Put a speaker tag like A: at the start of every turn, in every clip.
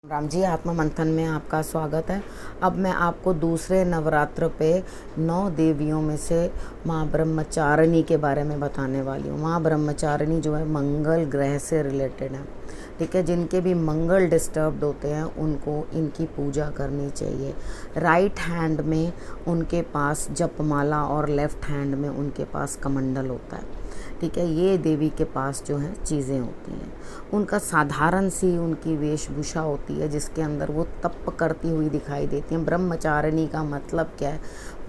A: राम जी, आत्मा मंथन में आपका स्वागत है। अब मैं आपको दूसरे नवरात्र पे 9 देवियों में से माँ ब्रह्मचारिणी के बारे में बताने वाली हूँ। माँ ब्रह्मचारिणी जो है मंगल ग्रह से रिलेटेड है, ठीक है। जिनके भी मंगल डिस्टर्ब्ड होते हैं उनको इनकी पूजा करनी चाहिए। राइट हैंड में उनके पास जपमाला और लेफ्ट हैंड में उनके पास कमंडल होता है, ठीक है। ये देवी के पास जो है चीज़ें होती हैं। उनका साधारण सी उनकी वेशभूषा होती है जिसके अंदर वो तप करती हुई दिखाई देती हैं। ब्रह्मचारिणी का मतलब क्या है?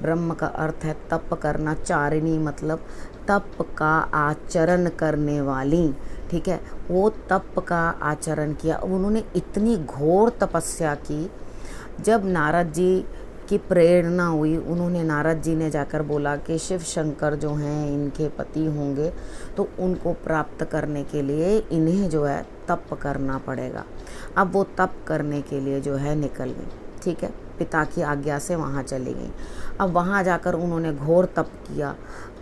A: ब्रह्म का अर्थ है तप करना, चारिणी मतलब तप का आचरण करने वाली, ठीक है। वो तप का आचरण किया। उन्होंने इतनी घोर तपस्या की, जब नारद जी की प्रेरणा हुई, उन्होंने नारद जी ने जाकर बोला कि शिव शंकर जो हैं इनके पति होंगे, तो उनको प्राप्त करने के लिए इन्हें जो है तप करना पड़ेगा। अब वो तप करने के लिए जो है निकल गई, ठीक है। पिता की आज्ञा से वहाँ चली गई। अब वहाँ जाकर उन्होंने घोर तप किया,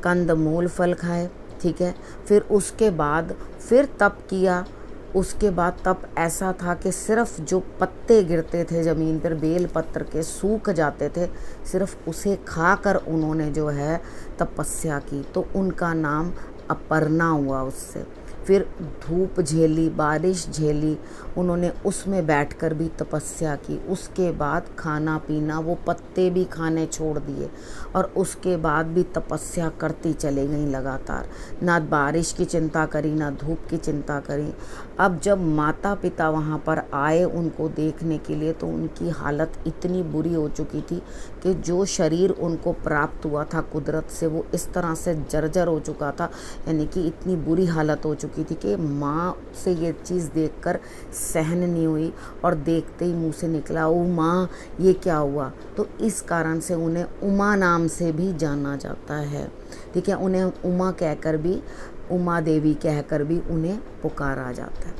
A: कंद मूल फल खाए, ठीक है। फिर उसके बाद फिर तप किया। उसके बाद तप ऐसा था कि सिर्फ जो पत्ते गिरते थे ज़मीन पर, बेल पत्र के सूख जाते थे, सिर्फ उसे खाकर उन्होंने जो है तपस्या की, तो उनका नाम अपर्णा हुआ उससे। फिर धूप झेली, बारिश झेली, उन्होंने उसमें बैठकर भी तपस्या की। उसके बाद खाना पीना, वो पत्ते भी खाने छोड़ दिए और उसके बाद भी तपस्या करती चली गई लगातार। ना बारिश की चिंता करी, ना धूप की चिंता करी। अब जब माता पिता वहाँ पर आए उनको देखने के लिए, तो उनकी हालत इतनी बुरी हो चुकी थी कि जो शरीर उनको प्राप्त हुआ था कुदरत से, वो इस तरह से जर्जर हो चुका था, यानी कि इतनी बुरी हालत हो चुकी थी कि माँ से ये चीज़ देखकर सहन नहीं हुई और देखते ही मुंह से निकला, ओ माँ ये क्या हुआ। तो इस कारण से उन्हें उमा नाम से भी जाना जाता है, ठीक है। उन्हें उमा कहकर भी, उमा देवी कहकर भी उन्हें पुकारा जाता है,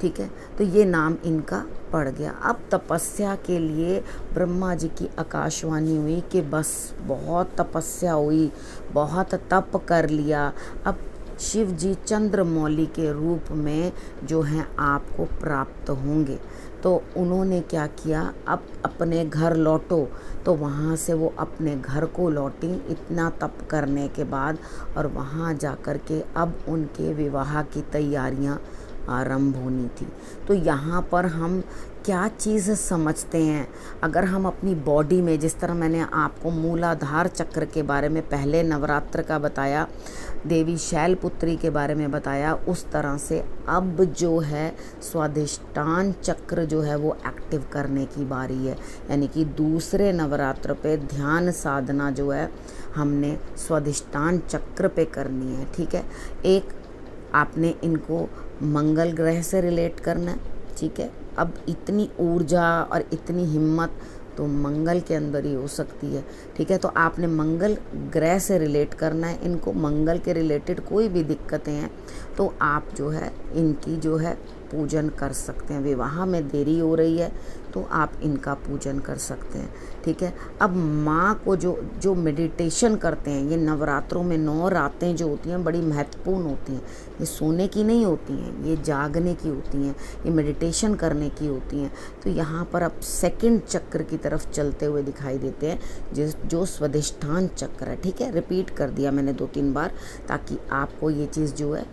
A: ठीक है। तो ये नाम इनका पड़ गया। अब तपस्या के लिए ब्रह्मा जी की आकाशवाणी हुई कि बस बहुत तपस्या हुई, बहुत तप कर लिया, अब शिव जी चंद्रमौली के रूप में जो हैं आपको प्राप्त होंगे। तो उन्होंने क्या किया, अब अपने घर लौटो। तो वहाँ से वो अपने घर को लौटी इतना तप करने के बाद, और वहाँ जाकर के अब उनके विवाह की तैयारियाँ आरंभ होनी थी। तो यहाँ पर हम क्या चीज़ समझते हैं, अगर हम अपनी बॉडी में, जिस तरह मैंने आपको मूलाधार चक्र के बारे में पहले नवरात्र का बताया, देवी शैलपुत्री के बारे में बताया, उस तरह से अब जो है स्वाधिष्ठान चक्र जो है वो एक्टिव करने की बारी है। यानी कि दूसरे नवरात्र पे ध्यान साधना जो है हमने स्वाधिष्ठान चक्र पे करनी है, ठीक है। एक आपने इनको मंगल ग्रह से रिलेट करना है, ठीक है। अब इतनी ऊर्जा और इतनी हिम्मत तो मंगल के अंदर ही हो सकती है, ठीक है। तो आपने मंगल ग्रह से रिलेट करना है इनको। मंगल के रिलेटेड कोई भी दिक्कतें हैं तो आप जो है इनकी जो है पूजन कर सकते हैं। विवाह में देरी हो रही है तो आप इनका पूजन कर सकते हैं, ठीक है। अब माँ को जो मेडिटेशन करते हैं, ये नवरात्रों में 9 रातें जो होती हैं बड़ी महत्वपूर्ण होती हैं। ये सोने की नहीं होती हैं, ये जागने की होती हैं, ये मेडिटेशन करने की होती हैं। तो यहाँ पर अब सेकंड चक्र की तरफ चलते हुए दिखाई देते हैं, जो स्वाधिष्ठान चक्र है, ठीक है। रिपीट कर दिया मैंने 2-3 बार ताकि आपको ये चीज़ जो है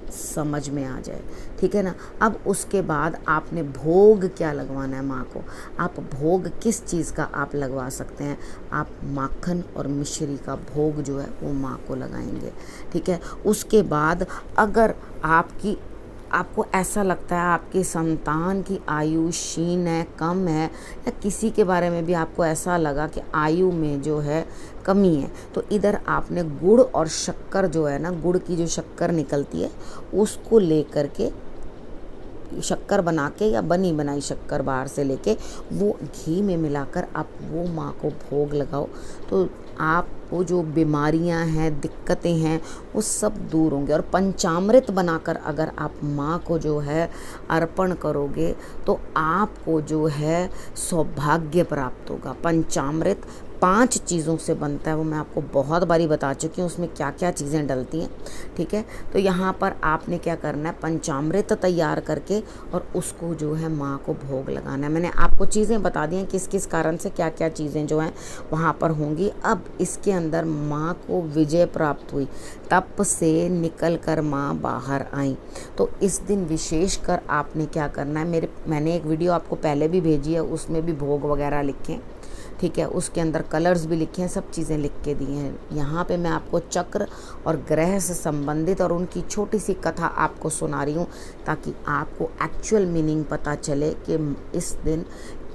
A: समझ में आ जाए, ठीक है ना। अब उसके बाद आपने भोग क्या लगवाना है माँ को। आप भोग किस चीज़ का आप लगवा सकते हैं, आप माखन और मिश्री का भोग जो है वो माँ को लगाएंगे, ठीक है। उसके बाद अगर आपको ऐसा लगता है आपकी संतान की आयु क्षीण है, कम है, या किसी के बारे में भी आपको ऐसा लगा कि आयु में जो है कमी है, तो इधर आपने गुड़ और शक्कर जो है ना, गुड़ की जो शक्कर निकलती है उसको लेकर के, शक्कर बना के या बनी बनाई शक्कर बाहर से लेके वो घी में मिलाकर आप वो माँ को भोग लगाओ, तो आपको जो बीमारियां हैं, दिक्कतें हैं, वो सब दूर होंगे। और पंचामृत बनाकर अगर आप माँ को जो है अर्पण करोगे तो आपको जो है सौभाग्य प्राप्त होगा। पंचामृत 5 चीज़ों से बनता है, वो मैं आपको बहुत बारी बता चुकी हूँ उसमें क्या क्या चीज़ें डलती हैं, ठीक है। तो यहाँ पर आपने क्या करना है, पंचामृत तैयार करके और उसको जो है माँ को भोग लगाना है। मैंने आपको चीज़ें बता दी हैं किस किस कारण से क्या क्या चीज़ें जो हैं वहाँ पर होंगी। अब इसके अंदर माँ को विजय प्राप्त हुई, तप से निकल कर माँ बाहर आई। तो इस दिन विशेष कर आपने क्या करना है, मैंने एक वीडियो आपको पहले भी भेजी है, उसमें भी भोग वगैरह लिखे, ठीक है, उसके अंदर कलर्स भी लिखे हैं, सब चीज़ें लिख के दी हैं। यहाँ पे मैं आपको चक्र और ग्रह से संबंधित और उनकी छोटी सी कथा आपको सुना रही हूँ, ताकि आपको एक्चुअल मीनिंग पता चले कि इस दिन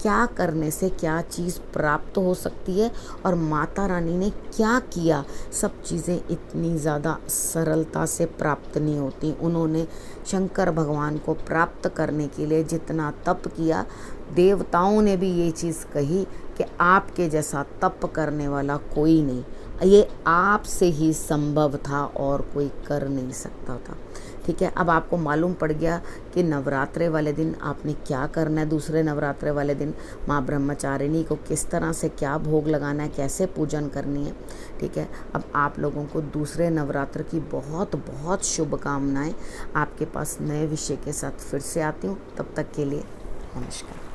A: क्या करने से क्या चीज़ प्राप्त हो सकती है और माता रानी ने क्या किया। सब चीज़ें इतनी ज़्यादा सरलता से प्राप्त नहीं होती। उन्होंने शंकर भगवान को प्राप्त करने के लिए जितना तप किया, देवताओं ने भी ये चीज़ कही कि आपके जैसा तप करने वाला कोई नहीं, ये आपसे ही संभव था और कोई कर नहीं सकता था, ठीक है। अब आपको मालूम पड़ गया कि नवरात्रे वाले दिन आपने क्या करना है। दूसरे नवरात्रे वाले दिन माँ ब्रह्मचारिणी को किस तरह से क्या भोग लगाना है, कैसे पूजन करनी है, ठीक है। अब आप लोगों को दूसरे नवरात्र की बहुत बहुत शुभकामनाएं। आपके पास नए विषय के साथ फिर से आती हूँ, तब तक के लिए नमस्कार।